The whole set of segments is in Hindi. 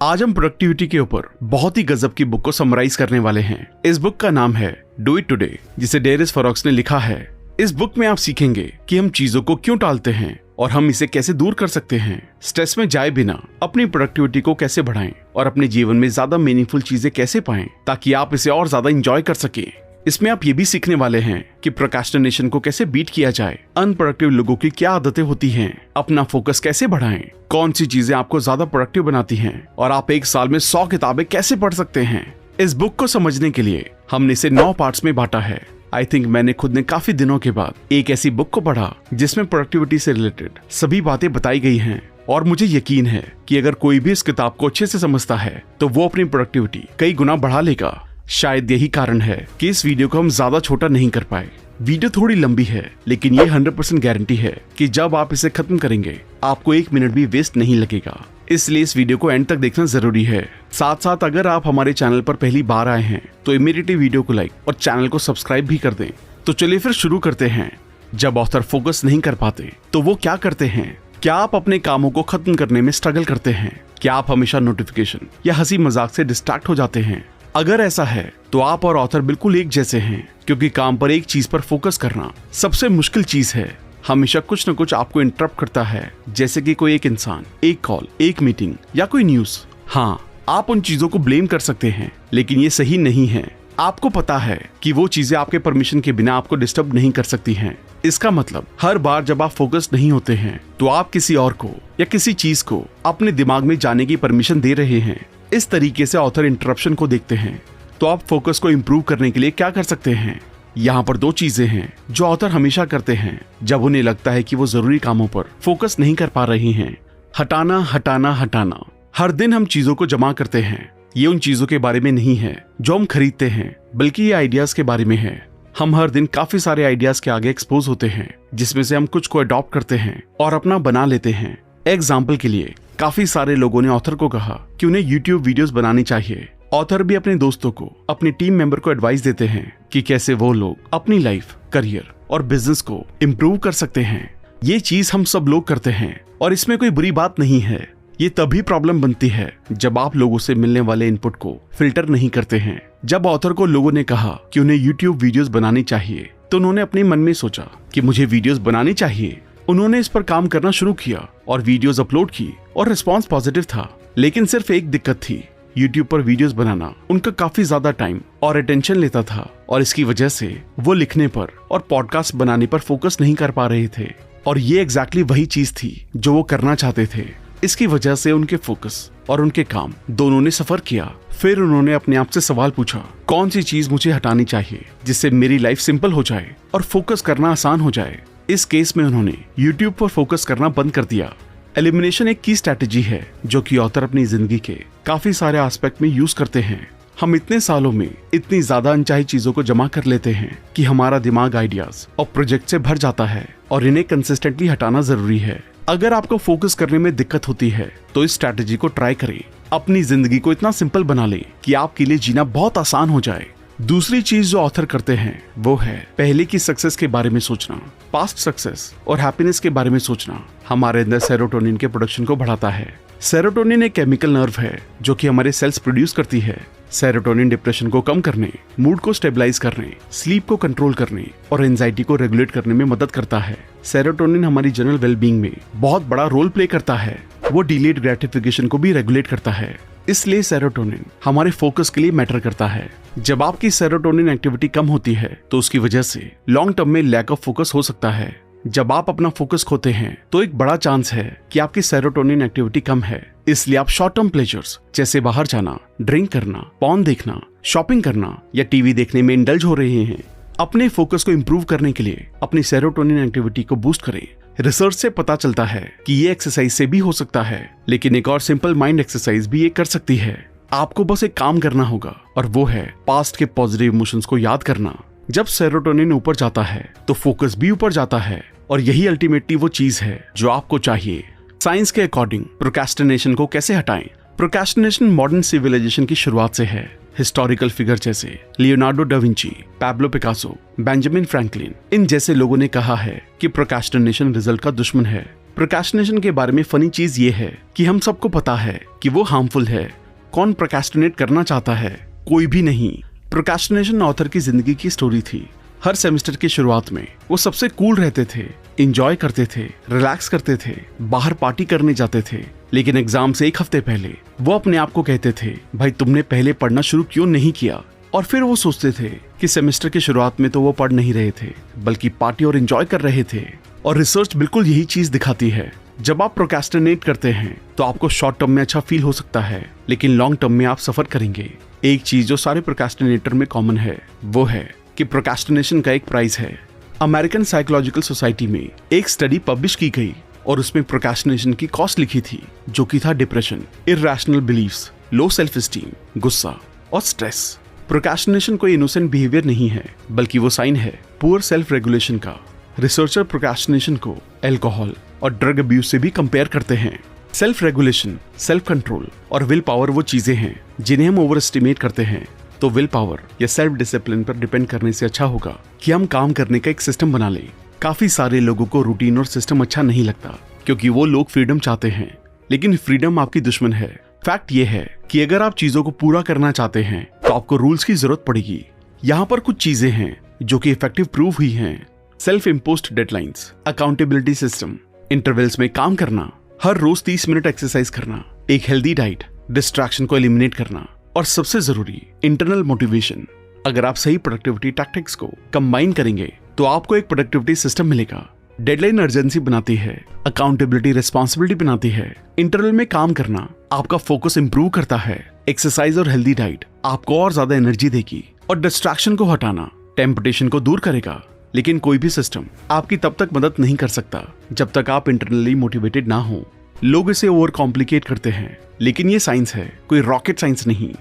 आज हम प्रोडक्टिविटी के ऊपर बहुत ही गजब की बुक को समराइज करने वाले हैं। इस बुक का नाम है डू इट टुडे, जिसे डेरिस फॉरेक्स ने लिखा है। इस बुक में आप सीखेंगे कि हम चीजों को क्यों टालते हैं और हम इसे कैसे दूर कर सकते हैं। स्ट्रेस में जाए बिना अपनी प्रोडक्टिविटी को कैसे बढ़ाएं और अपने जीवन में ज्यादा मीनिंगफुल चीजें कैसे पाएं ताकि आप इसे और ज्यादा एंजॉय कर सकें। इसमें आप ये भी सीखने वाले हैं कि प्रोक्रेस्टिनेशन को कैसे बीट किया जाए, अनप्रोडक्टिव लोगों की क्या आदतें होती हैं, अपना फोकस कैसे बढ़ाएं, कौन सी चीजें आपको ज्यादा प्रोडक्टिव बनाती हैं और आप एक साल में 100 किताबें कैसे पढ़ सकते हैं। इस बुक को समझने के लिए हमने इसे 9 पार्ट्स में बांटा है। आई थिंक मैंने खुद ने काफी दिनों के बाद एक ऐसी बुक को पढ़ा जिसमें प्रोडक्टिविटी से रिलेटेड सभी बातें बताई गई हैं और मुझे यकीन है कि अगर कोई भी इस किताब को अच्छे से समझता है तो वो अपनी प्रोडक्टिविटी कई गुना बढ़ा लेगा। शायद यही कारण है कि इस वीडियो को हम ज्यादा छोटा नहीं कर पाए। वीडियो थोड़ी लंबी है लेकिन ये 100% गारंटी है कि जब आप इसे खत्म करेंगे आपको 1 मिनट भी वेस्ट नहीं लगेगा। इसलिए इस वीडियो को एंड तक देखना जरूरी है। साथ साथ अगर आप हमारे चैनल पर पहली बार आए हैं तो इमीडिएटली वीडियो को लाइक और चैनल को सब्सक्राइब भी कर दें। तो चलिए फिर शुरू करते हैं। जब ऑथर फोकस नहीं कर पाते तो वो क्या करते हैं? क्या आप अपने कामों को खत्म करने में स्ट्रगल करते हैं? क्या आप हमेशा नोटिफिकेशन या हंसी मजाक से डिस्ट्रैक्ट हो जाते हैं? अगर ऐसा है तो आप और ऑथर बिल्कुल एक जैसे हैं, क्योंकि काम पर एक चीज पर फोकस करना सबसे मुश्किल चीज है। हमेशा कुछ न कुछ आपको इंटरप्ट करता है, जैसे कि कोई एक इंसान, एक कॉल, एक मीटिंग या कोई न्यूज। हाँ, आप उन चीजों को ब्लेम कर सकते हैं लेकिन ये सही नहीं है। आपको पता है कि वो चीजें आपके परमिशन के बिना आपको डिस्टर्ब नहीं कर सकती हैं। इसका मतलब हर बार जब आप फोकस नहीं होते हैं तो आप किसी और को या किसी चीज को अपने दिमाग में जाने की परमिशन दे रहे हैं। इस तरीके से ऑथर इंटरप्शन को देखते हैं। तो आप फोकस को इम्प्रूव करने के लिए क्या कर सकते हैं? यहाँ पर 2 चीजें हैं जो ऑथर हमेशा करते हैं जब उन्हें लगता है कि वो जरूरी कामों पर फोकस नहीं कर पा रही हैं। हटाना, हटाना, हटाना। हर दिन हम चीजों को जमा करते हैं। ये उन चीजों के बारे में नहीं है जो हम खरीदते हैं, बल्कि ये आइडियाज के बारे में है। हम हर दिन काफी सारे आइडियाज के आगे एक्सपोज होते हैं, जिसमें से हम कुछ को अडॉप्ट करते हैं और अपना बना लेते हैं। एग्जाम्पल के लिए काफी सारे लोगों ने ऑथर को कहा कि उन्हें यूट्यूब वीडियोस बनानी चाहिए। ऑथर भी अपने दोस्तों को, अपनी टीम मेंबर को एडवाइस देते हैं कि कैसे वो लोग अपनी लाइफ, करियर और बिजनेस को इम्प्रूव कर सकते हैं। ये चीज हम सब लोग करते हैं और इसमें कोई बुरी बात नहीं है। ये तभी प्रॉब्लम बनती है जब आप लोगों से मिलने वाले इनपुट को फिल्टर नहीं करते हैं। जब ऑथर को लोगों ने कहा कि उन्हें यूट्यूब वीडियोस बनानी चाहिए तो उन्होंने अपने मन में सोचा कि मुझे वीडियोस बनानी चाहिए। उन्होंने इस पर काम करना शुरू किया और वीडियोस अपलोड की और रिस्पांस पॉजिटिव था। लेकिन सिर्फ एक दिक्कत थी, यूट्यूब पर वीडियोस बनाना उनका काफी ज्यादा टाइम और अटेंशन लेता था और इसकी वजह से वो लिखने पर और पॉडकास्ट बनाने पर फोकस नहीं कर पा रहे थे। और ये एग्जैक्टली वही चीज थी जो वो करना चाहते थे। इसकी वजह से उनके फोकस और उनके काम दोनों ने सफर किया। फिर उन्होंने अपने आप से सवाल पूछा, कौन सी चीज मुझे हटानी चाहिए जिससे मेरी लाइफ सिंपल हो जाए और फोकस करना आसान हो जाए। इस केस में उन्होंने YouTube पर फोकस करना बंद कर दिया। एलिमिनेशन एक की स्ट्रैटेजी है जो कि ऑथर अपनी जिंदगी के काफी सारे एस्पेक्ट में यूज करते हैं। हम इतने सालों में इतनी ज्यादा अनचाही चीजों को जमा कर लेते हैं कि हमारा दिमाग आइडियाज और प्रोजेक्ट से भर जाता है और इन्हें कंसिस्टेंटली हटाना जरूरी है। अगर आपको फोकस करने में दिक्कत होती है तो इस स्ट्रैटेजी को ट्राई करें। अपनी जिंदगी को इतना सिंपल बना लें कि आपके लिए जीना बहुत आसान हो जाए। दूसरी चीज जो ऑथर करते हैं वो है पहले की सक्सेस के बारे में सोचना। पास्ट सक्सेस और हैप्पीनेस के बारे में सोचना हमारे अंदर सेरोटोनिन के प्रोडक्शन को बढ़ाता है। सेरोटोनिन एक केमिकल नर्व है जो कि हमारे सेल्स प्रोड्यूस करती है। सेरोटोनिन डिप्रेशन को कम करने, मूड को स्टेबलाइज करने, स्लीप को कंट्रोल करने और एंजाइटी को रेगुलेट करने में मदद करता है। सेरोटोनिन हमारी जनरल वेलबींग में बहुत बड़ा रोल प्ले करता है। वो डिलेड ग्रेटिफिकेशन को भी रेगुलेट करता है। इसलिए सेरोटोनिन हमारे फोकस के लिए मैटर करता है। जब आपकी सेरोटोनिन एक्टिविटी कम होती है तो उसकी वजह से लॉन्ग टर्म में लैक ऑफ फोकस हो सकता है। जब आप अपना फोकस खोते हैं तो एक बड़ा चांस है कि आपकी सेरोटोनिन एक्टिविटी कम है। इसलिए आप शॉर्ट टर्म प्लेजर्स जैसे बाहर जाना, ड्रिंक करना, पॉर्न देखना, शॉपिंग करना या टीवी देखने में इंडल्ज हो रहे हैं। अपने फोकस को इम्प्रूव करने के लिए अपनी सेरोटोनिन एक्टिविटी को बूस्ट करें। रिसर्च से पता चलता है कि ये एक्सरसाइज से भी हो सकता है, लेकिन एक और सिंपल माइंड एक्सरसाइज भी ये कर सकती है। आपको बस एक काम करना होगा और वो है पास्ट के पॉजिटिव इमोशंस को याद करना। जब सेरोटोनिन ऊपर जाता है तो फोकस भी ऊपर जाता है और यही अल्टीमेटली वो चीज है जो आपको चाहिए। साइंस के अकॉर्डिंग प्रोक्रेस्टिनेशन को कैसे हटाएं? प्रोक्रेस्टिनेशन मॉडर्न सिविलाइजेशन की शुरुआत से है। हिस्टोरिकल फिगर जैसे Leonardo da Vinci, Pablo Picasso, Benjamin Franklin, इन जैसे लोगों ने कहा है कि प्रोक्रेस्टिनेशन रिजल्ट का दुश्मन है। प्रोक्रेस्टिनेशन के बारे में फनी चीज ये है कि हम सबको पता है कि वो हार्मफुल है। कौन प्रोक्रेस्टिनेट करना चाहता है? कोई भी नहीं। प्रोक्रेस्टिनेशन ऑथर की जिंदगी की स्टोरी थी। हर सेमेस्टर की शुरुआत में वो सबसे कूल रहते थे, एंजॉय करते थे, रिलैक्स करते थे, बाहर पार्टी करने जाते थे। लेकिन एग्जाम से एक हफ्ते पहले वो अपने आप को कहते थे, भाई तुमने पहले पढ़ना शुरू क्यों नहीं किया? और फिर वो सोचते थे कि सेमेस्टर की शुरुआत में तो वो पढ़ नहीं रहे थे, बल्कि पार्टी और एंजॉय कर रहे थे। और रिसर्च बिल्कुल यही चीज दिखाती है। जब आप प्रोक्रेस्टिनेट करते हैं तो आपको शॉर्ट टर्म में अच्छा फील हो सकता है, लेकिन लॉन्ग टर्म में आप सफर करेंगे। एक चीज जो सारे प्रोक्रेस्टिनेटर में कॉमन है वो है कि प्रोक्रेस्टिनेशन का एक प्राइस है। अमेरिकन साइकोलॉजिकल सोसाइटी में एक स्टडी पब्लिश की गई और उसमें प्रोक्रेस्टिनेशन की कॉस्ट लिखी थी, जो कि था depression, irrational beliefs, low self esteem, गुस्सा और स्ट्रेस। प्रोक्रेस्टिनेशन कोई इनोसेंट बिहेवियर नहीं है, बल्कि वो साइन है पुअर सेल्फ रेगुलेशन का। रिसर्चर प्रोक्रेस्टिनेशन को अल्कोहल और ड्रग अब्यूज से भी कंपेयर करते हैं। सेल्फ रेगुलेशन, सेल्फ कंट्रोल और विल पावर वो चीजें हैं जिन्हें हम ओवर एस्टिमेट करते हैं। तो विल पावर या सेल्फ डिसिप्लिन पर डिपेंड करने से अच्छा होगा कि हम काम करने का एक सिस्टम बना लें। काफी सारे लोगों को रूटीन और सिस्टम अच्छा नहीं लगता, क्योंकि वो लोग फ्रीडम चाहते हैं, लेकिन फ्रीडम आपकी दुश्मन है। फैक्ट ये है कि अगर आप चीजों को पूरा करना चाहते हैं तो आपको रूल्स की जरूरत पड़ेगी। यहाँ पर कुछ चीजें हैं जो कि इफेक्टिव प्रूव हुई हैं। Self imposed deadlines, accountability system, intervals में काम करना, हर रोज 30 मिनट एक्सरसाइज करना, एक हेल्दी डाइट, डिस्ट्रैक्शन को एलिमिनेट करना और सबसे जरूरी इंटरनल मोटिवेशन। अगर आप सही प्रोडक्टिविटी टैक्टिक्स को कंबाइन करेंगे तो आपको एक प्रोडक्टिविटी सिस्टम मिलेगा। डेडलाइन अर्जेंसी बनाती है, अकाउंटेबिलिटी रिस्पॉन्सिबिलिटी बनाती है, इंटरवल में काम करना आपका फोकस इंप्रूव करता है, एक्सरसाइज और हेल्दी डाइट आपको और ज्यादा एनर्जी देगी, और डिस्ट्रैक्शन को हटाना टेम्पटेशन को दूर करेगा। लेकिन कोई भी सिस्टम आपकी तब तक मदद नहीं कर सकता जब तक आप इंटरनली मोटिवेटेड ना हो। लोग इसे ओवर कॉम्प्लिकेट करते हैं, लेकिन ये साइंस है, कोई रॉकेट साइंस नहीं।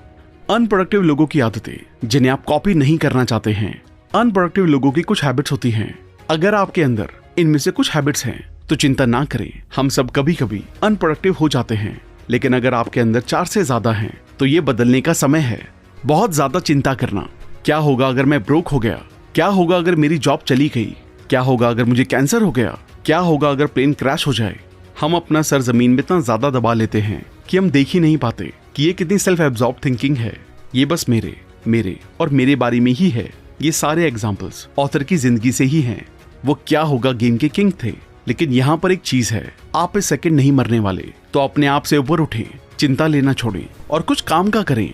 अनप्रोडक्टिव लोगों की आदतें जिन्हें आप कॉपी नहीं करना चाहते हैं। अनप्रोडक्टिव लोगों की कुछ हैबिट्स होती हैं। अगर आपके अंदर इनमें से कुछ हैबिट्स हैं तो चिंता ना करें, हम सब कभी कभी अनप्रोडक्टिव हो जाते हैं। लेकिन अगर आपके अंदर 4 से ज्यादा हैं तो ये बदलने का समय है। बहुत ज्यादा चिंता करना, क्या होगा अगर मैं ब्रोक हो गया, क्या होगा अगर मेरी जॉब चली गई, क्या होगा अगर मुझे कैंसर हो गया, क्या होगा अगर प्लेन क्रैश हो जाए। हम अपना सर जमीन में इतना ज्यादा दबा लेते हैं कि हम देख ही नहीं पाते कि ये कितनी सेल्फ एब्जॉर्ब थिंकिंग है। ये बस मेरे और मेरे बारे में ही है। ये सारे एग्जाम्पल्स ऑथर की जिंदगी से ही हैं। वो क्या होगा गेम के किंग थे। लेकिन यहाँ पर एक चीज है, आप इस सेकंड नहीं मरने वाले, तो अपने आप से ऊपर उठें, चिंता लेना छोड़ें और कुछ काम का करें।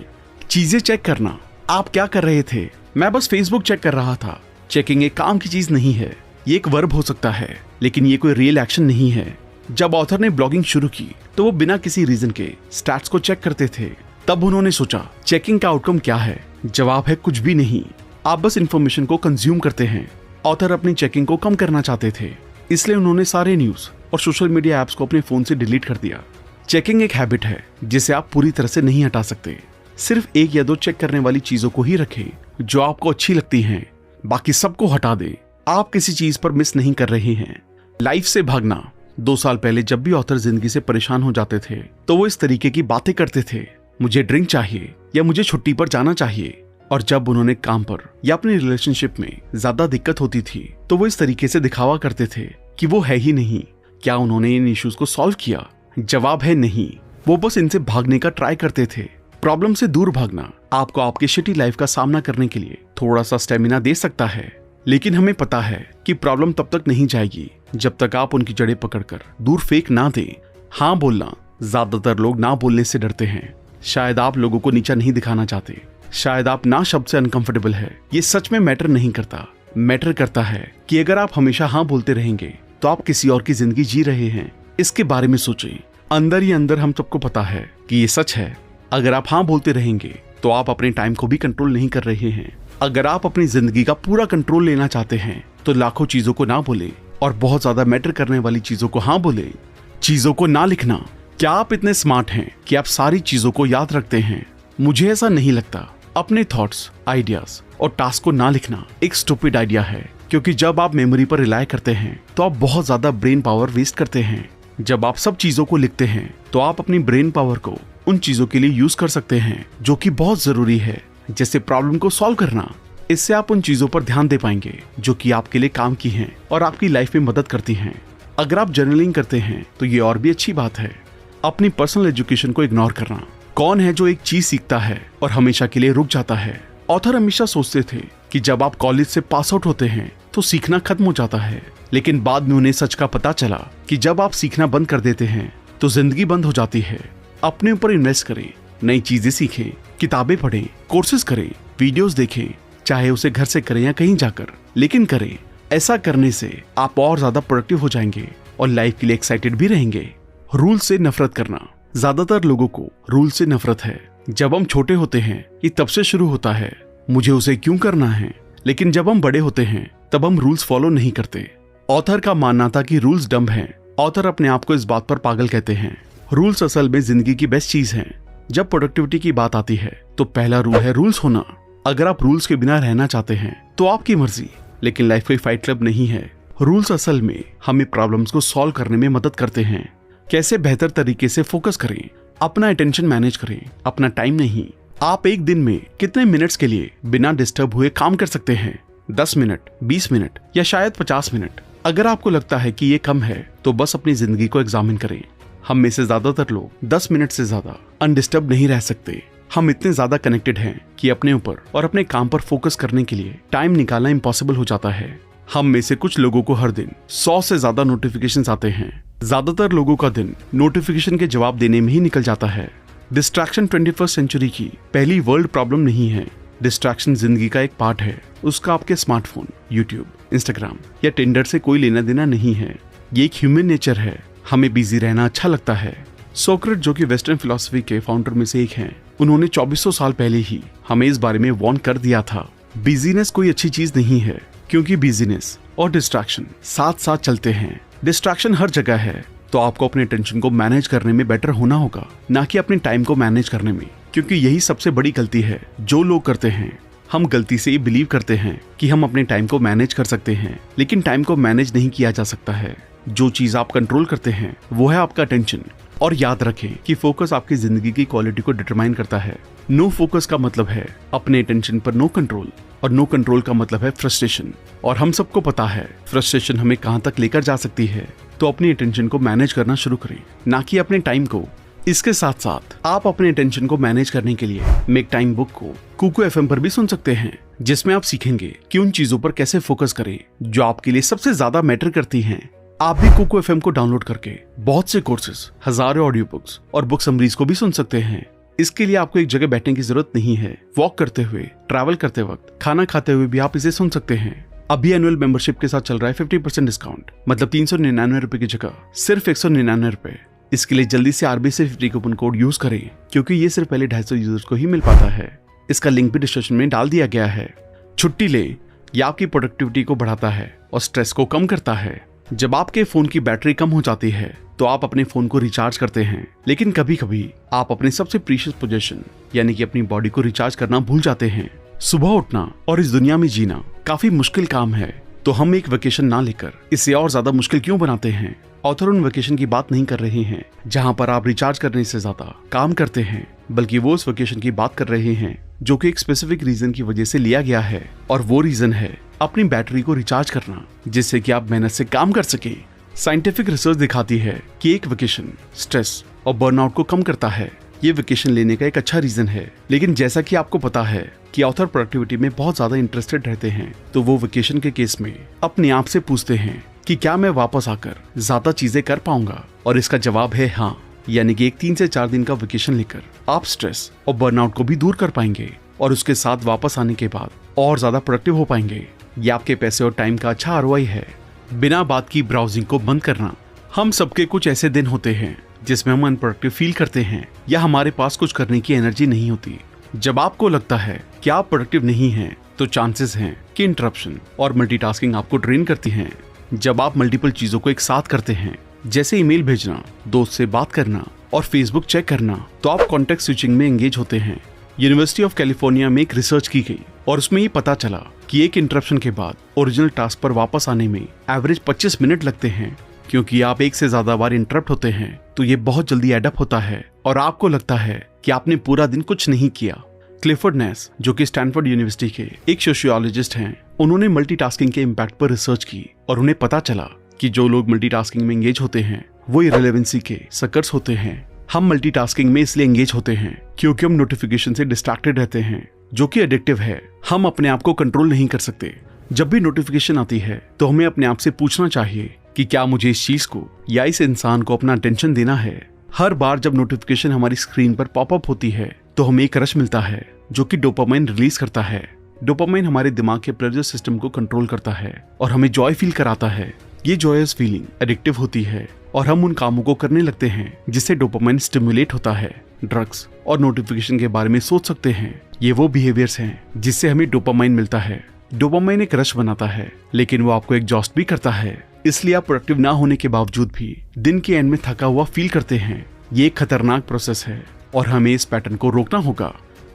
चीजें चेक करना, आप क्या कर रहे थे? मैं बस फेसबुक चेक कर रहा था। चेकिंग एक काम की चीज नहीं है, ये एक वर्ब हो सकता है, लेकिन ये कोई रियल एक्शन नहीं है। जब ऑथर ने ब्लॉगिंग शुरू की तो वो बिना किसी रीजन के स्टैट्स को चेक करते थे। तब उन्होंने सोचा चेकिंग का आउटकम क्या है? जवाब है कुछ भी नहीं। आप बस इंफॉर्मेशन को कंज्यूम करते हैं। ऑथर अपनी चेकिंग को कम करना चाहते थे, इसलिए उन्होंने सारे न्यूज और सोशल मीडिया एप्स को अपने फोन से डिलीट कर दिया। चेकिंग एक हैबिट है जिसे आप पूरी तरह से नहीं हटा सकते। सिर्फ 1 या 2 चेक करने वाली चीजों को ही रखें जो आपको अच्छी लगती हैं, बाकी सबको हटा दें। आप किसी चीज पर मिस नहीं कर रहे हैं। लाइफ से भागना। 2 साल पहले जब भी ऑथर जिंदगी से परेशान हो जाते थे तो वो इस तरीके की बातें करते थे, मुझे ड्रिंक चाहिए या मुझे छुट्टी पर जाना चाहिए। और जब उन्होंने काम पर या अपनी रिलेशनशिप में ज्यादा दिक्कत होती थी तो वो इस तरीके से दिखावा करते थे कि वो है ही नहीं। क्या उन्होंने इन इश्यूज को सॉल्व किया? जवाब है नहीं। वो बस इनसे भागने का ट्राई करते थे। प्रॉब्लम से दूर भागना आपको आपकी शिटी लाइफ का सामना करने के लिए थोड़ा सा स्टेमिना दे सकता है, लेकिन हमें पता है कि प्रॉब्लम तब तक नहीं जाएगी जब तक आप उनकी जड़ें पकड़कर दूर फेंक ना दें। हाँ बोलना, ज्यादातर लोग ना बोलने से डरते हैं। शायद आप लोगों को नीचा नहीं दिखाना चाहते, शायद आप ना शब्द से अनकंफर्टेबल है। ये सच में मैटर नहीं करता। मैटर करता है कि अगर आप हमेशा हाँ बोलते रहेंगे तो आप किसी और की जिंदगी जी रहे हैं। इसके बारे में सोचें। अंदर ही अंदर हम सबको पता है कि ये सच है। अगर आप हाँ बोलते रहेंगे तो आप अपने टाइम को भी कंट्रोल नहीं कर रहे हैं। अगर आप अपनी जिंदगी का पूरा कंट्रोल लेना चाहते हैं तो लाखों चीजों को ना बोले और बहुत ज्यादा मैटर करने वाली चीजों को हाँ बोले। चीजों को ना लिखना। क्या आप इतने स्मार्ट हैं कि आप सारी चीजों को याद रखते हैं? मुझे ऐसा नहीं लगता। अपने थॉट्स, आइडियाज और टास्क को ना लिखना एक स्टूपिड आइडिया है, क्योंकि जब आप मेमोरी पर रिलाय करते हैं तो आप बहुत ज्यादा ब्रेन पावर वेस्ट करते हैं। जब आप सब चीजों को लिखते हैं तो आप अपनी ब्रेन पावर को उन चीजों के लिए यूज कर सकते हैं जो कि बहुत जरूरी है, जैसे प्रॉब्लम को सॉल्व करना। इससे आप उन चीजों पर ध्यान दे पाएंगे जो कि आपके लिए काम की हैं और आपकी लाइफ में मदद करती हैं। अगर आप जर्नलिंग करते हैं तो ये और भी अच्छी बात है। अपनी पर्सनल एजुकेशन को इग्नोर करना। कौन है जो एक चीज सीखता है और हमेशा के लिए रुक जाता है? ऑथर हमेशा सोचते थे कि जब आप कॉलेज से पास आउट होते हैं तो सीखना खत्म हो जाता है, लेकिन बाद में उन्हें सच का पता चला कि जब आप सीखना बंद कर देते हैं तो जिंदगी बंद हो जाती है। अपने ऊपर इन्वेस्ट करें, नई चीजें सीखें, किताबें पढ़ें, कोर्सेज करें, वीडियोस देखें, चाहे उसे घर से करें या कहीं जाकर, लेकिन करें। ऐसा करने से आप और ज्यादा प्रोडक्टिव हो जाएंगे और लाइफ के लिए एक्साइटेड भी रहेंगे। रूल से नफरत करना। ज्यादातर लोगों को रूल से नफरत है। जब हम छोटे होते हैं ये तब से शुरू होता है, मुझे उसे क्यों करना है, लेकिन जब हम बड़े होते हैं तब हम रूल्स फॉलो नहीं करते। ऑथर का मानना था कि रूल्स डम्ब हैं। ऑथर अपने आप को इस बात पर पागल कहते हैं। रूल्स असल में जिंदगी की बेस्ट चीज है। जब प्रोडक्टिविटी की बात आती है तो पहला रूल है रूल्स होना। अगर आप रूल्स के बिना रहना चाहते हैं तो आपकी मर्जी, लेकिन लाइफ कोई फाइट क्लब नहीं है। रूल्स असल में हमें प्रॉब्लम्स को सॉल्व करने में मदद करते हैं। कैसे बेहतर तरीके से फोकस करें, अपना अटेंशन मैनेज करें, अपना टाइम नहीं। आप एक दिन में कितने मिनट्स के लिए बिना डिस्टर्ब हुए काम कर सकते हैं? 10 मिनट, 20 मिनट या शायद 50 मिनट। अगर आपको लगता है कि ये कम है तो बस अपनी जिंदगी को एग्जामिन करें। हम में से ज्यादातर लोग 10 मिनट से ज्यादा अनडिस्टर्ब नहीं रह सकते। हम इतने ज्यादा कनेक्टेड हैं कि अपने ऊपर और अपने काम पर फोकस करने के लिए टाइम निकालना इम्पॉसिबल हो जाता है। हम में से कुछ लोगों को हर दिन 100 से ज्यादा नोटिफिकेशंस आते हैं। ज्यादातर लोगों का दिन नोटिफिकेशन के जवाब देने में ही निकल जाता है। डिस्ट्रैक्शन 21st सेंचुरी की पहली वर्ल्ड प्रॉब्लम नहीं है। डिस्ट्रैक्शन जिंदगी का एक पार्ट है। उसका आपके स्मार्टफोन, यूट्यूब, इंस्टाग्राम या टिंडर से कोई लेना देना नहीं है। ये एक ह्यूमन नेचर है। हमें बिजी रहना अच्छा लगता है। सोक्रेट, जो कि वेस्टर्न फिलॉसफी के फाउंडर में से एक हैं, उन्होंने 2400 साल पहले ही हमें इस बारे में वार्न कर दिया था। बिजीनेस कोई अच्छी चीज नहीं है, क्योंकि बिजीनेस और डिस्ट्रैक्शन साथ साथ चलते हैं। डिस्ट्रैक्शन हर जगह है, तो आपको अपने टेंशन को मैनेज करने में बेटर होना होगा, ना कि अपने टाइम को मैनेज करने में, क्योंकि यही सबसे बड़ी गलती है जो लोग करते हैं। हम गलती से ये बिलीव करते हैं कि हम अपने टाइम को मैनेज कर सकते हैं, लेकिन टाइम को मैनेज नहीं किया जा सकता है। जो चीज आप कंट्रोल करते हैं वो है आपका टेंशन। और याद रखें कि फोकस आपकी जिंदगी की क्वालिटी को डिटरमाइन करता है। नो फोकस का मतलब है अपने टेंशन पर नो कंट्रोल, और नो कंट्रोल का मतलब है फ्रस्ट्रेशन। और हम सबको पता है फ्रस्ट्रेशन हमें कहां तक लेकर जा सकती है। तो अपनी अटेंशन को मैनेज करना शुरू करें, ना कि अपने टाइम को। इसके साथ साथ आप अपने अटेंशन को मैनेज करने के लिए मेक टाइम बुक को कुकू एफएम पर भी सुन सकते हैं, जिसमें आप सीखेंगे कि उन चीजों पर कैसे फोकस करें जो आपके लिए सबसे ज्यादा मैटर करती हैं। आप भी कुकू एफएम को डाउनलोड करके बहुत से कोर्सेज, हजारों ऑडियो बुक्स और बुक समरीज को भी सुन सकते हैं। इसके लिए आपको एक जगह बैठने की जरूरत नहीं है। वॉक करते हुए, ट्रैवल करते वक्त, खाना खाते हुए भी आप इसे सुन सकते हैं। अभी एनुअल मेंबरशिप के साथ चल रहा है 50% डिस्काउंट, मतलब 399 रुपए की जगह सिर्फ 199 रुपए। इसके लिए जल्दी से RBC50 कूपन कोड यूज करें, क्योंकि ये सिर्फ पहले 250 यूजर्स को ही मिल पाता है। इसका लिंक भी डिस्क्रिप्शन में डाल दिया गया है। छुट्टी लें, यह आपकी प्रोडक्टिविटी को बढ़ाता है और स्ट्रेस को कम करता है। जब आपके फोन की बैटरी कम हो जाती है तो आप अपने फोन को रिचार्ज करते हैं, लेकिन कभी कभी आप अपने सबसे प्रीशियस पोजेशन यानी कि अपनी बॉडी को रिचार्ज करना भूल जाते हैं। सुबह उठना और इस दुनिया में जीना काफी मुश्किल काम है, तो हम एक वेकेशन ना लेकर इसे और ज्यादा मुश्किल क्यों बनाते हैं? ऑथर उन वेकेशन की बात नहीं कर रहे हैं जहां पर आप रिचार्ज करने से ज्यादा काम करते हैं, बल्कि वो उस वेकेशन की बात कर रहे हैं जो कि एक स्पेसिफिक रीजन की वजह से लिया गया है। और वो रीजन है अपनी बैटरी को रिचार्ज करना, जिससे कि आप मेहनत से काम कर सके। साइंटिफिक रिसर्च दिखाती है कि एक वेकेशन स्ट्रेस और बर्नआउट को कम करता है। ये वेकेशन लेने का एक अच्छा रीजन है, लेकिन जैसा कि आपको पता है कि ऑथर प्रोडक्टिविटी में बहुत ज्यादा इंटरेस्टेड रहते हैं, तो वो वेकेशन के केस में अपने आप से पूछते हैं कि क्या मैं वापस आकर ज्यादा चीजें कर पाऊंगा? और इसका जवाब है हाँ, यानी कि एक 3 से 4 दिन का वेकेशन लेकर आप स्ट्रेस और बर्नआउट को भी दूर कर पाएंगे और उसके साथ वापस आने के बाद और ज्यादा प्रोडक्टिव हो पाएंगे। ये आपके पैसे और टाइम का अच्छा ROI है। बिना बात की ब्राउजिंग को बंद करना। हम सबके कुछ ऐसे दिन होते हैं जिसमें हम अनप्रोडक्टिव फील करते हैं या हमारे पास कुछ करने की एनर्जी नहीं होती। जब आपको लगता है कि आप प्रोडक्टिव नहीं हैं, तो चांसेस हैं कि इंटरप्शन और मल्टीटास्किंग आपको ड्रेन करती हैं। जब आप मल्टीपल चीजों को एक साथ करते हैं, जैसे ईमेल भेजना, दोस्त से बात करना और फेसबुक चेक करना, तो आप कॉन्टेक्स्ट स्विचिंग में एंगेज होते हैं। यूनिवर्सिटी ऑफ कैलिफोर्निया में एक रिसर्च की गई और उसमें ये पता चला कि एक इंटरप्शन के बाद ओरिजिनल टास्क पर वापस आने में एवरेज 25 मिनट लगते हैं। क्योंकि आप एक से ज्यादा बार इंटरप्ट होते हैं तो ये बहुत जल्दी एडअप होता है और आपको लगता है कि आपने पूरा दिन कुछ नहीं किया। क्लिफर्ड नेस, जो कि स्टैनफोर्ड यूनिवर्सिटी के एक सोशियोलॉजिस्ट हैं, उन्होंने मल्टीटास्किंग के इम्पैक्ट पर रिसर्च की और उन्हें पता चला कि जो लोग मल्टीटास्किंग में एंगेज होते हैं वो इररिलेवेंसी के सकर्स होते हैं। हम मल्टीटास्किंग में इसलिए एंगेज होते हैं क्योंकि हम नोटिफिकेशन से डिस्ट्रैक्टेड रहते हैं, जो कि एडिक्टिव है। हम अपने आप को कंट्रोल नहीं कर सकते। जब भी नोटिफिकेशन आती है तो हमें अपने आप से पूछना चाहिए कि क्या मुझे इस चीज को या इस इंसान को अपना अटेंशन देना है। हर बार जब नोटिफिकेशन हमारी स्क्रीन पर पॉपअप होती है तो हमें एक रश मिलता है जो कि डोपामाइन रिलीज करता है। डोपामाइन हमारे दिमाग के प्लेजर सिस्टम को कंट्रोल करता है और हमें जॉय फील कराता है। ये जॉयस फीलिंग एडिक्टिव होती है और हम उन कामों को करने लगते हैं जिससे डोपामाइन स्टिमुलेट होता है। ड्रग्स और नोटिफिकेशन के बारे में सोच सकते हैं, ये वो बिहेवियर्स हैं जिससे हमें डोपामाइन मिलता है। डोपामाइन एक रश बनाता है लेकिन वो आपको एग्जॉस्ट भी करता है, इसलिए आप प्रोडक्टिव ना होने के बावजूद भी दिन के एंड में थका हुआ फील करते हैं। ये एक खतरनाक प्रोसेस है और हमें इस पैटर्न को रोकना होगा।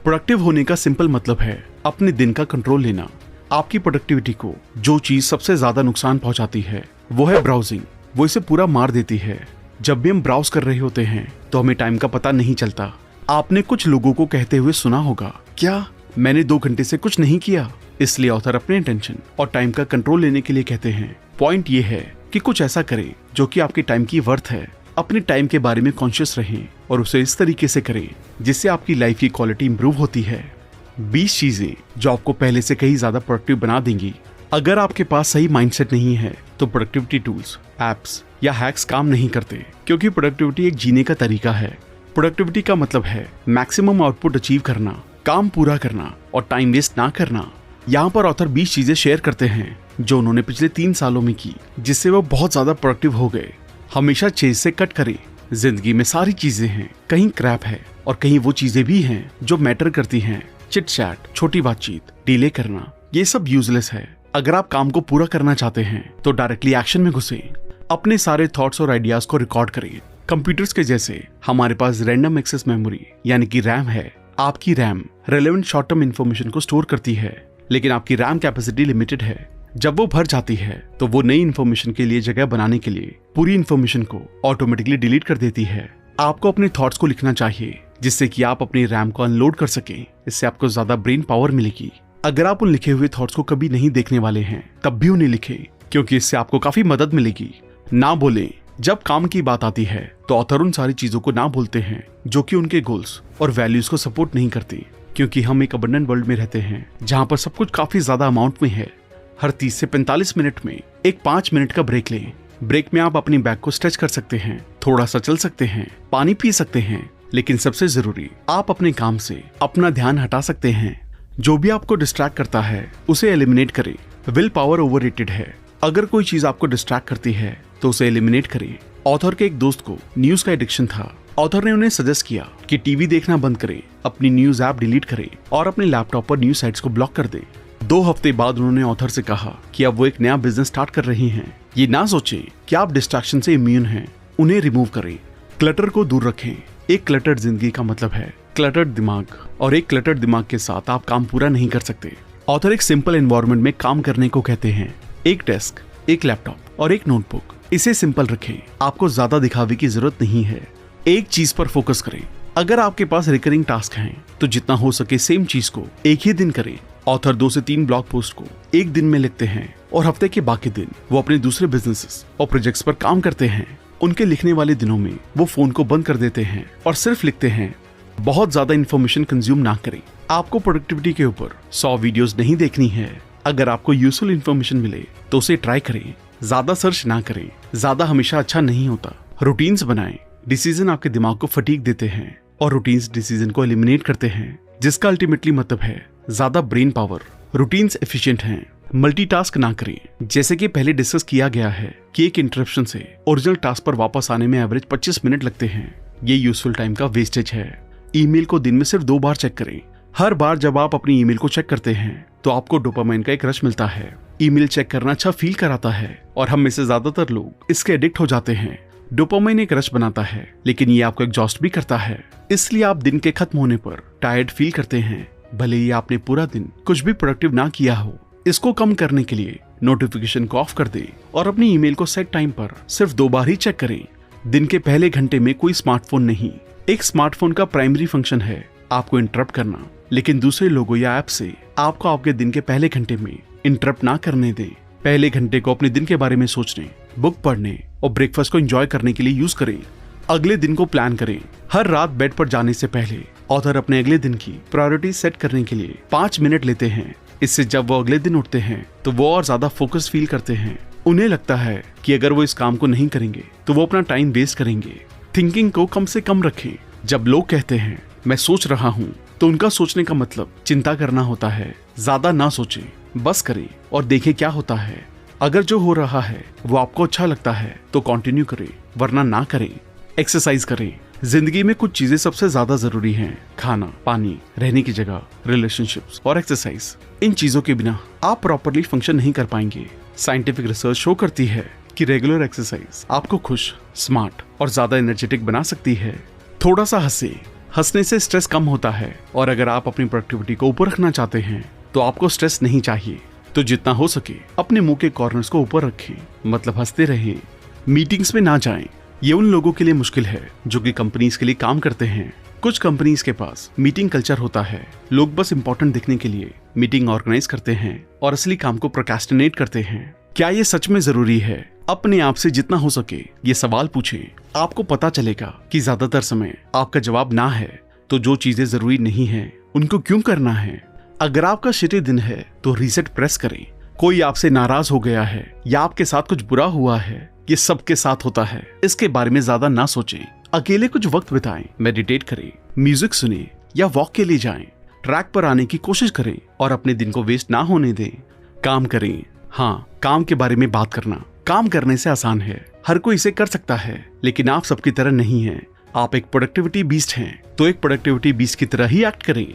प्रोडक्टिव होने का सिंपल मतलब है अपने दिन का कंट्रोल लेना। आपकी प्रोडक्टिविटी को जो चीज सबसे ज्यादा नुकसान पहुंचाती है वो है ब्राउजिंग। वो इसे पूरा मार देती है। जब भी हम ब्राउज कर रहे होते हैं तो हमें टाइम का पता नहीं चलता। आपने कुछ लोगों को कहते हुए सुना होगा, क्या मैंने 2 घंटे से कुछ नहीं किया। इसलिए ऑथर अपने अटेंशन और टाइम का कंट्रोल लेने के लिए कहते हैं। पॉइंट ये है कि कुछ ऐसा करें जो कि आपके टाइम की वर्थ है। अपने टाइम के बारे में कॉन्शियस रहें और उसे इस तरीके से करें जिससे आपकी लाइफ की क्वालिटी इंप्रूव होती है। 20 चीजें जो आपको पहले से कहीं ज्यादा प्रोडक्टिव बना देंगी। अगर आपके पास सही माइंडसेट नहीं है तो प्रोडक्टिविटी टूल्स, एप्स या हैक्स काम नहीं करते, क्योंकि प्रोडक्टिविटी एक जीने का तरीका है। प्रोडक्टिविटी का मतलब है मैक्सिमम आउटपुट अचीव करना, काम पूरा करना और टाइम वेस्ट ना करना। यहाँ पर ऑथर 20 चीजें शेयर करते हैं जो उन्होंने पिछले 3 सालों में की, जिससे वो बहुत ज्यादा प्रोडक्टिव हो गए। हमेशा चेज से कट करें। जिंदगी में सारी चीजें हैं, कहीं क्रैप है और कहीं वो चीजें भी हैं जो मैटर करती हैं। चिट चैट, छोटी बातचीत, डिले करना, ये सब यूजलेस है। अगर आप काम को पूरा करना चाहते हैं तो डायरेक्टली एक्शन में घुसे। अपने सारे थॉट्स और आइडियाज को रिकॉर्ड करिए। कंप्यूटर्स के जैसे हमारे पास रैंडम एक्सेस मेमोरी यानी कि रैम है। आपकी RAM relevant short term information को स्टोर करती है, लेकिन आपकी रैम कैपेसिटी लिमिटेड है। जब वो भर जाती है तो वो नई इन्फॉर्मेशन के लिए जगह बनाने के लिए पूरी इन्फॉर्मेशन को ऑटोमेटिकली डिलीट कर देती है। आपको अपने थॉट्स को लिखना चाहिए जिससे कि आप अपनी रैम को अनलोड कर सकें। इससे आपको ज्यादा ब्रेन पावर मिलेगी। अगर आप उन लिखे हुए थॉट्स को कभी नहीं देखने वाले हैं तब भी उन्हें लिखें, क्योंकि इससे आपको काफी मदद मिलेगी। ना बोलें। जब काम की बात आती है तो ऑथर उन सारी चीजों को ना बोलते हैं जो कि उनके गोल्स और वैल्यूज को सपोर्ट नहीं करती, क्योंकि हम एक अबंडेंट वर्ल्ड में रहते हैं जहाँ पर सब कुछ काफी ज्यादा अमाउंट में है। हर 30 से 45 मिनट में एक 5 मिनट का ब्रेक लें। ब्रेक में आप अपनी बैक को स्ट्रेच कर सकते हैं, थोड़ा सा चल सकते हैं, पानी पी सकते हैं, लेकिन सबसे जरूरी आप अपने काम से अपना ध्यान हटा सकते हैं। जो भी आपको डिस्ट्रैक्ट करता है उसे एलिमिनेट करें। विल पावर ओवररेटेड है। अगर कोई चीज आपको डिस्ट्रैक्ट करती है तो उसे एलिमिनेट करें। ऑथर के एक दोस्त को न्यूज का एडिक्शन था। ऑथर ने उन्हें सजेस्ट किया कि टीवी देखना बंद करें, अपनी न्यूज ऐप डिलीट करें और अपने लैपटॉप पर न्यूज साइट्स को ब्लॉक कर दें। 2 हफ्ते बाद उन्होंने ऑथर से कहा कि अब वो एक नया बिजनेस स्टार्ट कर रही हैं। ये ना सोचें कि आप डिस्ट्रैक्शन से इम्यून हैं, उन्हें रिमूव करें। क्लटर को दूर रखें। एक क्लटर्ड जिंदगी का मतलब है क्लटर्ड दिमाग, और एक क्लटर्ड दिमाग के साथ आप काम पूरा नहीं कर सकते। ऑथर एक सिंपल एनवायरनमेंट में काम करने को कहते हैं। एक डेस्क, एक लैपटॉप और एक नोटबुक। इसे सिंपल रखें। आपको ज्यादा दिखावे की जरूरत नहीं है। एक चीज पर फोकस करें। अगर आपके पास रिकरिंग टास्क हैं तो जितना हो सके सेम चीज को एक ही दिन करें। ऑथर 2 से 3 ब्लॉग पोस्ट को एक दिन में लिखते हैं और हफ्ते के बाकी दिन वो अपने दूसरे बिजनेसेस और प्रोजेक्ट्स पर काम करते हैं। उनके लिखने वाले दिनों में वो फोन को बंद कर देते हैं और सिर्फ लिखते हैं। बहुत ज्यादा इन्फॉर्मेशन कंज्यूम ना करें। आपको प्रोडक्टिविटी के ऊपर 100 वीडियोस नहीं देखनी है। अगर आपको यूजफुल इन्फॉर्मेशन मिले तो उसे ट्राई करें। ज्यादा सर्च ना करें। ज्यादा हमेशा अच्छा नहीं होता। रूटीन्स बनाएं। डिसीजन आपके दिमाग को फटीग देते हैं और रूटीन्स डिसीजन को एलिमिनेट करते हैं, जिसका अल्टीमेटली मतलब है ज्यादा ब्रेन पावर। रूटीन्स एफिशिएंट हैं। मल्टीटास्क ना करें। जैसे कि पहले डिस्कस किया गया है कि एक इंटरप्शन से ओरिजिनल टास्क पर वापस आने में एवरेज 25 मिनट लगते हैं। ये यूजफुल टाइम का वेस्टेज है। ईमेल को दिन में सिर्फ 2 बार चेक करें। हर बार जब आप अपनी ईमेल को चेक करते हैं तो आपको डोपामाइन का एक रश मिलता है। ईमेल चेक करना अच्छा फील कराता है और हम में से ज्यादातर लोग इसके एडिक्ट हो जाते हैं। डोपामाइन एक रश बनाता है, लेकिन ये आपको एग्जॉस्ट भी करता है। इसलिए आप दिन के खत्म होने पर टायर्ड फील करते हैं, भले ही आपने पूरा दिन कुछ भी प्रोडक्टिव ना किया हो। इसको कम करने के लिए नोटिफिकेशन को ऑफ कर दे और अपनी ईमेल को सेट टाइम पर सिर्फ 2 बार ही चेक करें। दिन के पहले घंटे में कोई स्मार्टफोन नहीं। एक स्मार्टफोन का प्राइमरी फंक्शन है आपको इंटरप्ट करना, लेकिन दूसरे लोगों या ऐप से आपको आपके दिन के पहले घंटे में इंटरप्ट ना करने दें। पहले घंटे को अपने दिन के बारे में सोचने बुक पढ़ने और ब्रेकफास्ट को एंजॉय करने के लिए यूज करें। अगले दिन को प्लान करें। हर रात बेड पर जाने से पहले ऑथर अपने अगले दिन की प्रायोरिटी सेट करने के लिए 5 मिनट लेते हैं। इससे जब वो अगले दिन उठते हैं तो वो और ज्यादा फोकस फील करते हैं। उन्हें लगता है कि अगर वो इस काम को नहीं करेंगे तो वो अपना टाइम वेस्ट करेंगे। थिंकिंग को कम से कम रखें। जब लोग कहते हैं मैं सोच रहा हूँ तो उनका सोचने का मतलब चिंता करना होता है। ज्यादा ना सोचें, बस करें और देखें क्या होता है। अगर जो हो रहा है वो आपको अच्छा लगता है तो कंटिन्यू करें, वरना ना करें। एक्सरसाइज करें। जिंदगी में कुछ चीजें सबसे ज्यादा जरूरी हैं, खाना, पानी, रहने की जगह, रिलेशनशिप्स और एक्सरसाइज। इन चीजों के बिना आप प्रॉपरली फंक्शन नहीं कर पाएंगे। साइंटिफिक रिसर्च शो करती है कि रेगुलर एक्सरसाइज आपको खुश, स्मार्ट और ज्यादा एनर्जेटिक बना सकती है। थोड़ा सा हंसे। हंसने से स्ट्रेस कम होता है और अगर आप अपनी प्रोडक्टिविटी को ऊपर रखना चाहते हैं तो आपको स्ट्रेस नहीं चाहिए। तो जितना हो सके अपने मुंह के कॉर्नर्स को ऊपर रखें, मतलब हंसते रहें। मीटिंग्स में ना जाएं। ये उन लोगों के लिए मुश्किल है जो कि कंपनीज के लिए काम करते हैं। कुछ कंपनीज के पास मीटिंग कल्चर होता है। लोग बस इंपॉर्टेंट दिखने के लिए मीटिंग ऑर्गेनाइज करते हैं और असली काम को प्रोक्रेस्टिनेट करते हैं। क्या ये सच में जरूरी है? अपने आप से जितना हो सके ये सवाल पूछें। आपको पता चलेगा कि ज्यादातर समय आपका जवाब ना है। तो जो चीजें जरूरी नहीं है उनको क्यों करना है? अगर आपका शिटी दिन है तो रीसेट प्रेस करें। कोई आपसे नाराज हो गया है या आपके साथ कुछ बुरा हुआ है, ये सबके साथ होता है। इसके बारे में ज्यादा ना सोचें। अकेले कुछ वक्त बिताएं, मेडिटेट करें, म्यूजिक सुने या वॉक के लिए जाएं। ट्रैक पर आने की कोशिश करें और अपने दिन को वेस्ट ना होने दें। काम करें। हाँ, काम के बारे में बात करना काम करने से आसान है। हर कोई इसे कर सकता है, लेकिन आप सबकी तरह नहीं हैं। आप एक प्रोडक्टिविटी बीस्ट हैं, तो एक प्रोडक्टिविटी बीस्ट की तरह ही एक्ट करें।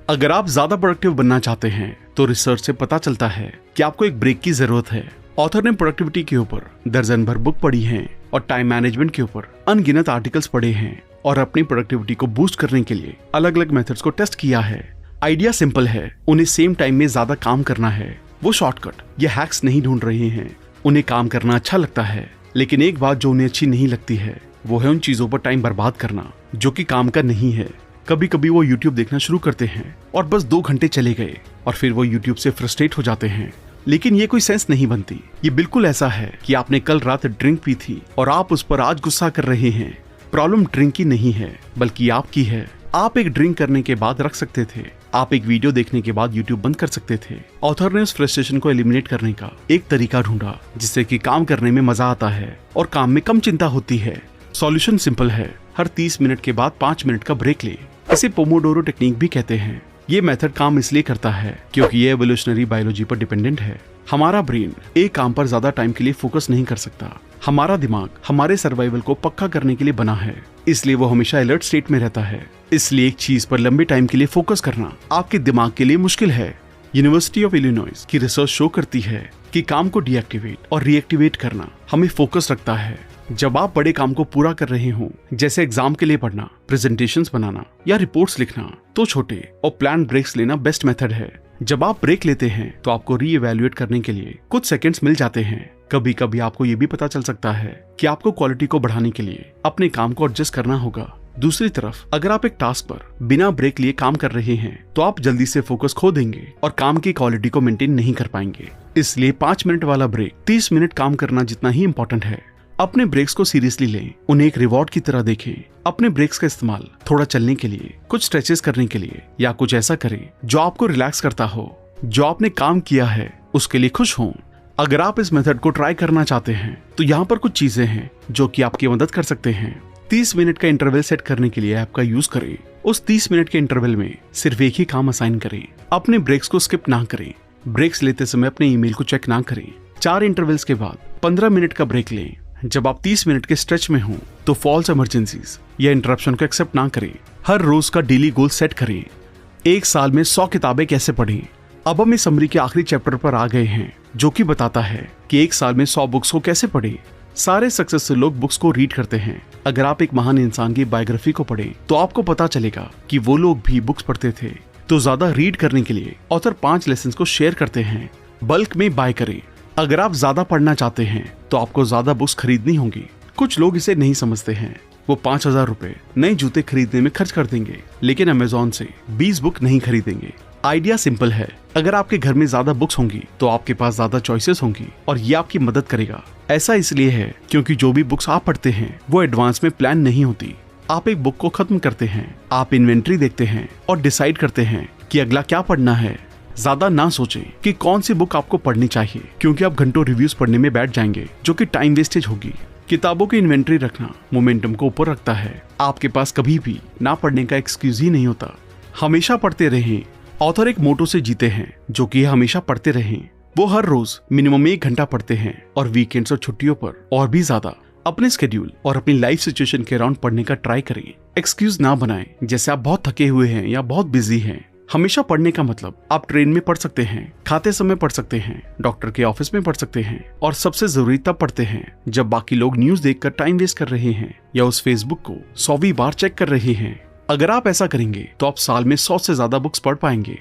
अगर आप ज्यादा प्रोडक्टिव बनना चाहते हैं तो रिसर्च से पता चलता है कि आपको एक ब्रेक की जरूरत है। ऑथर ने प्रोडक्टिविटी के ऊपर दर्जन भर बुक पढ़ी हैं और टाइम मैनेजमेंट के ऊपर अनगिनत आर्टिकल्स पढ़े हैं और अपनी प्रोडक्टिविटी को बूस्ट करने के लिए अलग अलग मेथड्स को टेस्ट किया है। आइडिया सिंपल है, उन्हें सेम टाइम में ज्यादा काम करना है। वो शॉर्टकट या हैक्स नहीं ढूंढ रहे हैं। उन्हें काम करना अच्छा लगता है, लेकिन एक बात जो उन्हें अच्छी नहीं लगती है वो है उन चीजों पर टाइम बर्बाद करना जो कि काम का नहीं है। कभी कभी वो YouTube देखना शुरू करते हैं और बस 2 घंटे चले गए और फिर वो YouTube से फ्रस्ट्रेट हो जाते हैं। लेकिन ये कोई सेंस नहीं बनती। ये बिल्कुल ऐसा है कि आपने कल रात ड्रिंक पी थी और आप उस पर आज गुस्सा कर रहे हैं। प्रॉब्लम ड्रिंक की नहीं है, बल्कि आपकी है। आप एक ड्रिंक करने के बाद रख सकते थे। आप एक वीडियो देखने के बाद YouTube बंद कर सकते थे। ऑथर ने उस फ्रस्ट्रेशन को एलिमिनेट करने का एक तरीका ढूंढा जिससे कि काम करने में मजा आता है और काम में कम चिंता होती है। सॉल्यूशन सिंपल है, हर 30 मिनट के बाद 5 मिनट का ब्रेक ले। इसे पोमोडोरो टेक्निक भी कहते हैं। ये मेथड काम इसलिए करता है क्योंकि ये एवोल्यूशनरी बायोलॉजी पर डिपेंडेंट है। हमारा ब्रेन एक काम पर ज्यादा टाइम के लिए फोकस नहीं कर सकता। हमारा दिमाग हमारे सर्वाइवल को पक्का करने के लिए बना है, इसलिए वो हमेशा अलर्ट स्टेट में रहता है। इसलिए एक चीज पर लंबे टाइम के लिए फोकस करना आपके दिमाग के लिए मुश्किल है। यूनिवर्सिटी ऑफ इलिनॉइस की रिसर्च शो करती है कि काम को डीएक्टिवेट और रीएक्टिवेट करना हमें फोकस रखता है। जब आप बड़े काम को पूरा कर रहे हो, जैसे एग्जाम के लिए पढ़ना, प्रेजेंटेशंस बनाना या रिपोर्ट्स लिखना, तो छोटे और प्लान ब्रेक्स लेना बेस्ट मेथड है। जब आप ब्रेक लेते हैं तो आपको रीइवैल्यूएट करने के लिए कुछ सेकंड्स मिल जाते हैं। कभी कभी आपको ये भी पता चल सकता है कि आपको क्वालिटी को बढ़ाने के लिए अपने काम को एडजस्ट करना होगा। दूसरी तरफ अगर आप एक टास्क पर बिना ब्रेक लिए काम कर रहे हैं तो आप जल्दी से फोकस खो देंगे और काम की क्वालिटी को मेंटेन नहीं कर पाएंगे। इसलिए 5 मिनट वाला ब्रेक 30 मिनट काम करना जितना ही इम्पोर्टेंट है। अपने ब्रेक्स को सीरियसली लें, उन्हें एक रिवॉर्ड की तरह देखें। अपने ब्रेक्स का इस्तेमाल थोड़ा चलने के लिए, कुछ स्ट्रेचेस करने के लिए या कुछ ऐसा करें जो आपको रिलैक्स करता हो। जो आपने काम किया है उसके लिए खुश हों। अगर आप इस मेथड को ट्राई करना चाहते हैं तो यहाँ पर कुछ चीजें हैं जो कि आपकी मदद कर सकते हैं। 30 मिनट का इंटरवल सेट करने के लिए ऐप का यूज करें। उस 30 मिनट के इंटरवल में सिर्फ एक ही काम असाइन करें। अपने ब्रेक्स को स्किप ना करें। ब्रेक्स लेते समय अपने ईमेल को चेक ना करें। 4 इंटरवल्स के बाद 15 मिनट का ब्रेक लें। जब आप 30 मिनट के स्ट्रेच में हो तो फॉल्स इमरजेंसीज या इंटरप्शन को एक्सेप्ट ना करें। हर रोज का डेली गोल सेट करें। 1 साल में 100 किताबें कैसे पढ़ें। अब हम इस समरी के आखिरी चैप्टर पर आ गए हैं जो कि बताता है कि 1 साल में 100 बुक्स को कैसे पढ़ें। सारे सक्सेसफुल लोग बुक्स को रीड करते हैं। अगर आप एक महान इंसान की बायोग्राफी को पढ़ें तो आपको पता चलेगा कि वो लोग भी बुक्स पढ़ते थे। तो ज्यादा रीड करने के लिए ऑथर 5 लेसन को शेयर करते हैं। बल्क में बाय करें। अगर आप ज्यादा पढ़ना चाहते हैं तो आपको ज्यादा बुक्स खरीदनी होंगी। कुछ लोग इसे नहीं समझते हैं। वो 5000 रुपए नए जूते खरीदने में खर्च कर देंगे, लेकिन अमेजोन से 20 बुक नहीं खरीदेंगे। आइडिया सिंपल है, अगर आपके घर में ज्यादा बुक्स होंगी तो आपके पास ज्यादा चॉइसेस होंगी और ये आपकी मदद करेगा। ऐसा इसलिए है क्योंकि जो भी बुक्स आप पढ़ते हैं वो एडवांस में प्लान नहीं होती। आप एक बुक को खत्म करते हैं, आप इन्वेंट्री देखते हैं और डिसाइड करते हैं कि अगला क्या पढ़ना है। ज्यादा ना सोचें कि कौन सी बुक आपको पढ़नी चाहिए, क्योंकि आप घंटों रिव्यूज पढ़ने में बैठ जाएंगे जो कि टाइम वेस्टेज होगी। किताबों की इन्वेंट्री रखना मोमेंटम को ऊपर रखता है। आपके पास कभी भी ना पढ़ने का एक्सक्यूज ही नहीं होता। हमेशा पढ़ते रहें। ऑथर एक मोटो से जीते हैं जो कि हमेशा पढ़ते रहें। वो हर रोज मिनिमम 1 घंटा पढ़ते हैं और वीकेंड्स और छुट्टियों पर और भी ज्यादा। अपने स्केड्यूल और अपनी लाइफ सिचुएशन के अराउंड पढ़ने का ट्राई करें। एक्सक्यूज ना बनाएं जैसे आप बहुत थके हुए हैं या बहुत बिजी हैं। हमेशा पढ़ने का मतलब आप ट्रेन में पढ़ सकते हैं, खाते समय पढ़ सकते हैं, डॉक्टर के ऑफिस में पढ़ सकते हैं और सबसे जरूरी तब पढ़ते हैं जब बाकी लोग न्यूज देखकर टाइम वेस्ट कर रहे हैं या उस फेसबुक को 100वीं बार चेक कर रहे हैं। अगर आप ऐसा करेंगे तो आप साल में 100 से ज्यादा बुक्स पढ़ पाएंगे।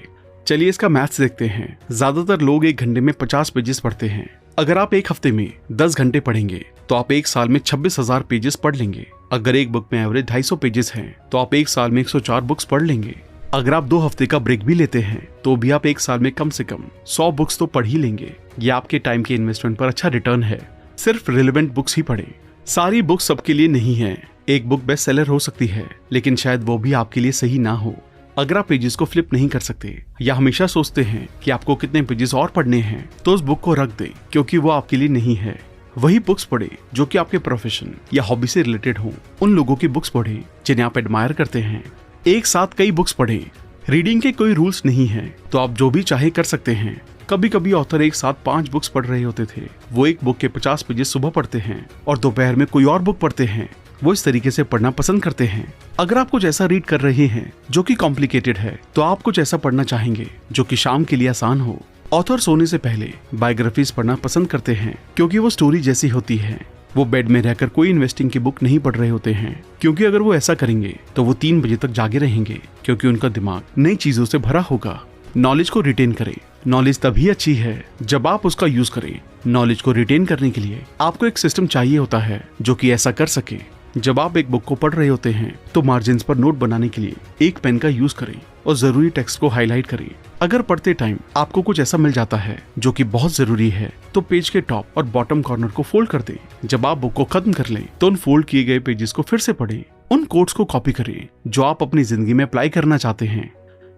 चलिए इसका मैथ्स देखते हैं। ज्यादातर लोग 1 घंटे में 50 पेजेस पढ़ते हैं। अगर आप एक हफ्ते में 10 घंटे पढ़ेंगे तो आप एक साल में 26,000 पेजेस पढ़ लेंगे। अगर एक बुक में एवरेज 250 पेजेस हैं तो आप एक साल में 104 बुक्स पढ़ लेंगे। अगर आप 2 हफ्ते का ब्रेक भी लेते हैं तो भी आप एक साल में कम से कम 100 बुक्स तो पढ़ ही लेंगे। ये आपके टाइम के इन्वेस्टमेंट पर अच्छा रिटर्न है। सिर्फ रिलेवेंट बुक्स ही पढ़ें। सारी बुक्स सबके लिए नहीं है। एक बुक बेस्ट सेलर हो सकती है लेकिन शायद वो भी आपके लिए सही ना हो। अगर आप पेजेस को फ्लिप नहीं कर सकते या हमेशा सोचते हैं कि आपको कितने पेजेस और पढ़ने हैं तो उस बुक को रख दें, क्योंकि वो आपके लिए नहीं है। वही बुक्स पढ़े जो कि आपके प्रोफेशन या हॉबी से रिलेटेड हो। उन लोगों की बुक्स पढ़े जिन्हें आप एडमायर करते हैं। एक साथ कई बुक्स पढ़ें। रीडिंग के कोई रूल्स नहीं है तो आप जो भी चाहे कर सकते हैं। कभी कभी ऑथर एक साथ 5 बुक्स पढ़ रहे होते थे। वो एक बुक के 50 पेजेस सुबह पढ़ते हैं और दोपहर में कोई और बुक पढ़ते हैं। वो इस तरीके से पढ़ना पसंद करते हैं। अगर आप कुछ ऐसा रीड कर रहे हैं जो कि कॉम्प्लिकेटेड है तो आप कुछ ऐसा पढ़ना चाहेंगे जो कि शाम के लिए आसान हो। ऑथर सोने से पहले बायोग्राफीज पढ़ना पसंद करते हैं क्योंकि वो स्टोरी जैसी होती है। वो बेड में रहकर कोई इन्वेस्टिंग की बुक नहीं पढ़ रहे होते हैं, क्योंकि अगर वो ऐसा करेंगे तो वो 3 बजे तक जागे रहेंगे, क्योंकि उनका दिमाग नई चीजों से भरा होगा। नॉलेज को रिटेन करें। नॉलेज तभी अच्छी है जब आप उसका यूज करें। नॉलेज को रिटेन करने के लिए आपको एक सिस्टम चाहिए होता है जो कि ऐसा कर सके। जब आप एक बुक को पढ़ रहे होते हैं तो मार्जिन्स पर नोट बनाने के लिए एक पेन का यूज करें और जरूरी टेक्स्ट को हाईलाइट करें। अगर पढ़ते टाइम आपको कुछ ऐसा मिल जाता है जो कि बहुत जरूरी है तो पेज के टॉप और बॉटम कॉर्नर को फोल्ड कर दें। जब आप बुक को खत्म कर लें तो उन फोल्ड किए गए पेजेस को फिर से पढ़ें। उन कोट्स को कॉपी करें जो आप अपनी जिंदगी में अप्लाई करना चाहते हैं।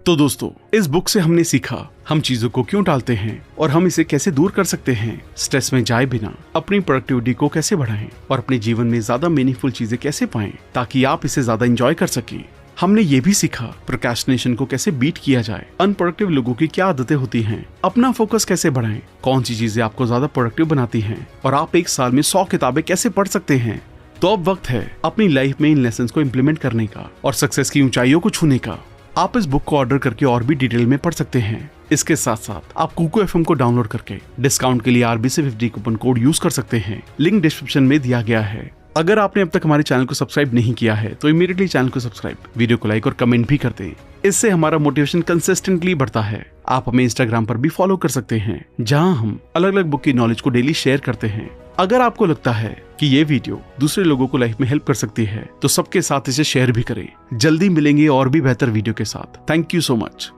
तो दोस्तों, इस बुक से हमने सीखा हम चीजों को क्यों टालते हैं और हम इसे कैसे दूर कर सकते हैं। स्ट्रेस में जाए बिना अपनी प्रोडक्टिविटी को कैसे बढ़ाएं और अपने जीवन में ज्यादा मीनिंगफुल चीजें कैसे पाएं ताकि आप इसे ज्यादा एंजॉय कर सकें। हमने ये भी सीखा प्रोक्रेस्टिनेशन को कैसे बीट किया जाए, अनप्रोडक्टिव लोगों की क्या आदतें होती हैं, अपना फोकस कैसे बढ़ाएं, कौन सी चीजें आपको ज्यादा प्रोडक्टिव बनाती हैं और आप एक साल में 100 किताबें कैसे पढ़ सकते हैं। तो अब वक्त है अपनी लाइफ में इन लेसन्स को इम्प्लीमेंट करने का और सक्सेस की ऊंचाइयों को छूने का। आप इस बुक को ऑर्डर करके और भी डिटेल में पढ़ सकते हैं। इसके साथ साथ आप कुको एफएम को डाउनलोड करके डिस्काउंट के लिए RBC50 कूपन कोड यूज कर सकते हैं। लिंक डिस्क्रिप्शन में दिया गया है। अगर आपने अब तक हमारे चैनल को सब्सक्राइब नहीं किया है तो इमीडिएटली चैनल को सब्सक्राइब, वीडियो को लाइक और कमेंट भी कर दें। इससे हमारा मोटिवेशन कंसिस्टेंटली बढ़ता है। आप हमें इंस्टाग्राम पर भी फॉलो कर सकते हैं, जहां हम अलग अलग बुक की नॉलेज को डेली शेयर करते हैं। अगर आपको लगता है कि ये वीडियो दूसरे लोगों को लाइफ में हेल्प कर सकती है तो सबके साथ इसे शेयर भी करें। जल्दी मिलेंगे और भी बेहतर वीडियो के साथ। Thank you so much.